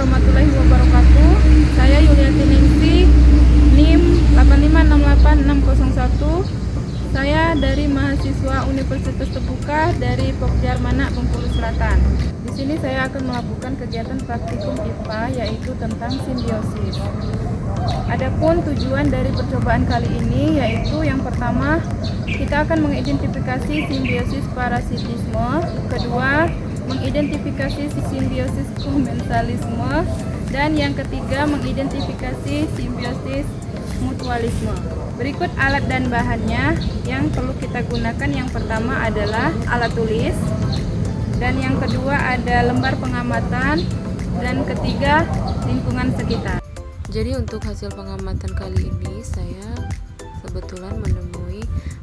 warahmatullahi wabarakatuh. Saya Yuliati Ningsih, NIM 8568601. Saya dari mahasiswa Universitas Terbuka dari Pokjar Manak, Bengkulu Selatan. Di sini saya akan melakukan kegiatan praktikum IPA yaitu tentang simbiosis. Adapun tujuan dari percobaan kali ini yaitu yang pertama, kita akan mengidentifikasi simbiosis parasitisme, kedua, mengidentifikasi simbiosis komensalisme, dan yang ketiga, mengidentifikasi simbiosis mutualisme. Berikut alat dan bahannya yang perlu kita gunakan. Yang pertama adalah alat tulis, dan yang kedua ada lembar pengamatan, dan ketiga lingkungan sekitar. Jadi untuk hasil pengamatan kali ini saya kebetulan menemui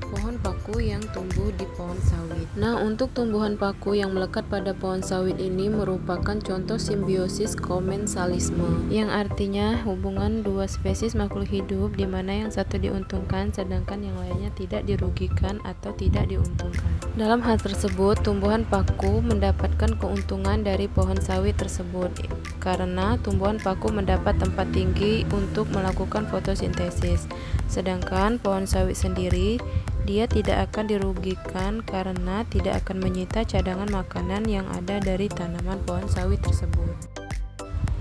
pohon paku yang tumbuh di pohon sawit. Nah, untuk tumbuhan paku yang melekat pada pohon sawit ini merupakan contoh simbiosis komensalisme, yang artinya hubungan dua spesies makhluk hidup di mana yang satu diuntungkan sedangkan yang lainnya tidak dirugikan atau tidak diuntungkan. Dalam hal tersebut, tumbuhan paku mendapatkan keuntungan dari pohon sawit tersebut karena tumbuhan paku mendapat tempat tinggi untuk melakukan fotosintesis. Sedangkan pohon sawit sendiri dia tidak akan dirugikan karena tidak akan menyita cadangan makanan yang ada dari tanaman pohon sawit tersebut.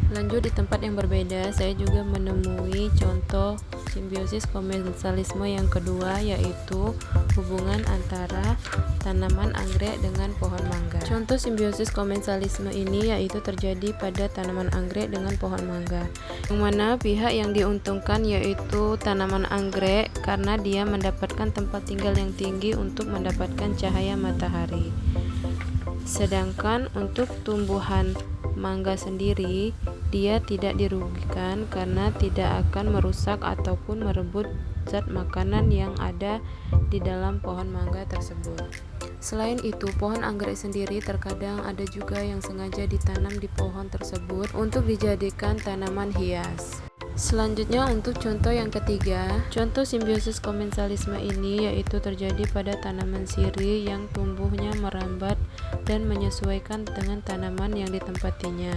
Lanjut, di tempat yang berbeda saya juga menemui contoh simbiosis komensalisme yang kedua, yaitu hubungan antara tanaman anggrek dengan pohon mangga. Contoh simbiosis komensalisme ini yaitu terjadi pada tanaman anggrek dengan pohon mangga, yang mana pihak yang diuntungkan yaitu tanaman anggrek karena dia mendapatkan tempat tinggal yang tinggi untuk mendapatkan cahaya matahari. Sedangkan untuk tumbuhan mangga sendiri, dia tidak dirugikan karena tidak akan merusak ataupun merebut zat makanan yang ada di dalam pohon mangga tersebut. Selain itu, pohon anggrek sendiri terkadang ada juga yang sengaja ditanam di pohon tersebut untuk dijadikan tanaman hias. Selanjutnya untuk contoh yang ketiga, contoh simbiosis komensalisme ini yaitu terjadi pada tanaman sirih yang tumbuhnya merambat dan menyesuaikan dengan tanaman yang ditempatinya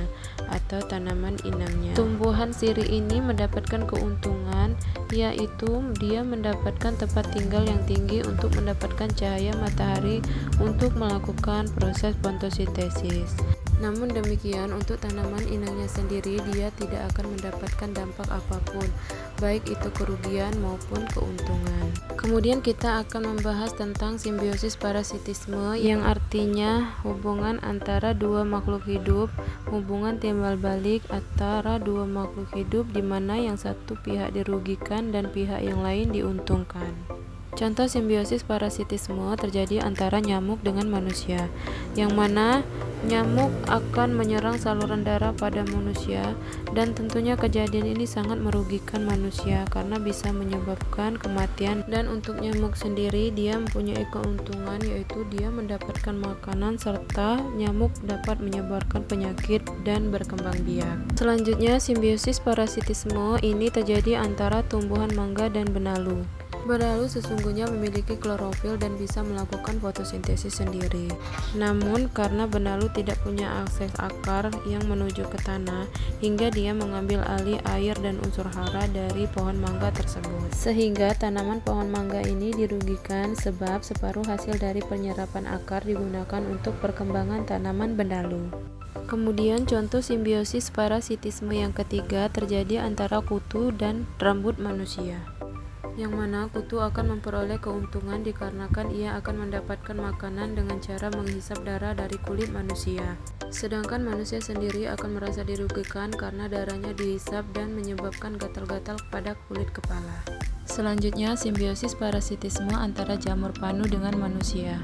atau tanaman inangnya. Tumbuhan sirih ini mendapatkan keuntungan yaitu dia mendapatkan tempat tinggal yang tinggi untuk mendapatkan cahaya matahari untuk melakukan proses fotosintesis. Namun demikian, untuk tanaman inangnya sendiri dia tidak akan mendapatkan dampak apapun, baik itu kerugian maupun keuntungan. Kemudian kita akan membahas tentang simbiosis parasitisme, yang artinya hubungan antara dua makhluk hidup, hubungan timbal balik antara dua makhluk hidup di mana yang satu pihak dirugikan dan pihak yang lain diuntungkan. Contoh simbiosis parasitisme terjadi antara nyamuk dengan manusia, yang mana nyamuk akan menyerang saluran darah pada manusia, dan tentunya kejadian ini sangat merugikan manusia karena bisa menyebabkan kematian. Dan untuk nyamuk sendiri dia mempunyai keuntungan yaitu dia mendapatkan makanan serta nyamuk dapat menyebarkan penyakit dan berkembang biak. Selanjutnya, simbiosis parasitisme ini terjadi antara tumbuhan mangga dan benalu. Benalu sesungguhnya memiliki klorofil dan bisa melakukan fotosintesis sendiri. Namun karena benalu tidak punya akses akar yang menuju ke tanah, hingga dia mengambil alih air dan unsur hara dari pohon mangga tersebut. Sehingga tanaman pohon mangga ini dirugikan sebab separuh hasil dari penyerapan akar digunakan untuk perkembangan tanaman benalu. Kemudian contoh simbiosis parasitisme yang ketiga terjadi antara kutu dan rambut manusia, yang mana kutu akan memperoleh keuntungan dikarenakan ia akan mendapatkan makanan dengan cara menghisap darah dari kulit manusia. Sedangkan manusia sendiri akan merasa dirugikan karena darahnya dihisap dan menyebabkan gatal-gatal pada kulit kepala. Selanjutnya, simbiosis parasitisme antara jamur panu dengan manusia.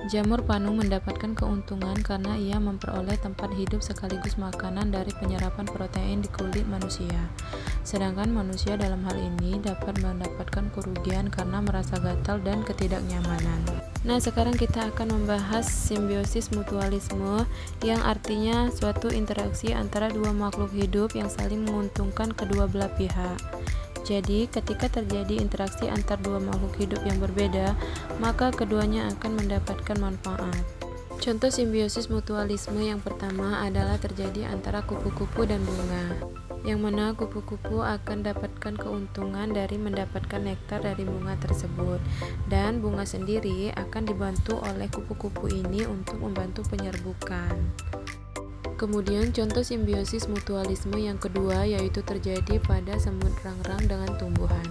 Jamur panu mendapatkan keuntungan karena ia memperoleh tempat hidup sekaligus makanan dari penyerapan protein di kulit manusia. Sedangkan manusia dalam hal ini dapat mendapatkan kerugian karena merasa gatal dan ketidaknyamanan. Nah, sekarang kita akan membahas simbiosis mutualisme, yang artinya suatu interaksi antara dua makhluk hidup yang saling menguntungkan kedua belah pihak. Jadi, ketika terjadi interaksi antar dua makhluk hidup yang berbeda, maka keduanya akan mendapatkan manfaat. Contoh simbiosis mutualisme yang pertama adalah terjadi antara kupu-kupu dan bunga, yang mana kupu-kupu akan dapatkan keuntungan dari mendapatkan nektar dari bunga tersebut, dan bunga sendiri akan dibantu oleh kupu-kupu ini untuk membantu penyerbukan. Kemudian contoh simbiosis mutualisme yang kedua yaitu terjadi pada semut rangrang dengan tumbuhan.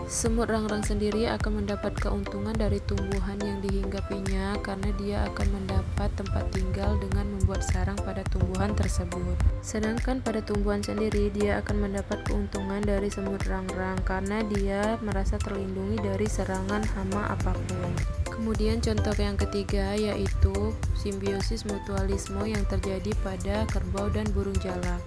Semut rangrang sendiri akan mendapat keuntungan dari tumbuhan yang dihinggapinya karena dia akan mendapat tempat tinggal dengan membuat sarang pada tumbuhan tersebut. Sedangkan pada tumbuhan sendiri dia akan mendapat keuntungan dari semut rangrang karena dia merasa terlindungi dari serangan hama apapun. Kemudian contoh yang ketiga yaitu simbiosis mutualisme yang terjadi pada kerbau dan burung jalak.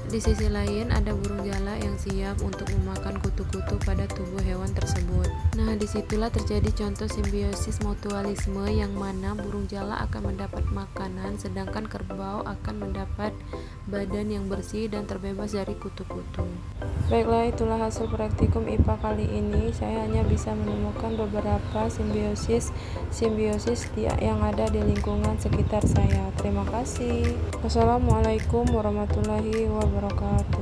Di sisi lain ada burung jalak yang siap untuk memakan kutu-kutu pada tubuh hewan tersebut. Nah, disitulah terjadi contoh simbiosis mutualisme yang mana burung jalak akan mendapat makanan sedangkan kerbau akan mendapat badan yang bersih dan terbebas dari kutu-kutu. Baiklah, itulah hasil praktikum IPA kali ini. Saya hanya bisa menemukan beberapa simbiosis yang ada di lingkungan sekitar saya. Terima kasih. Wassalamualaikum warahmatullahi wabarakatuh.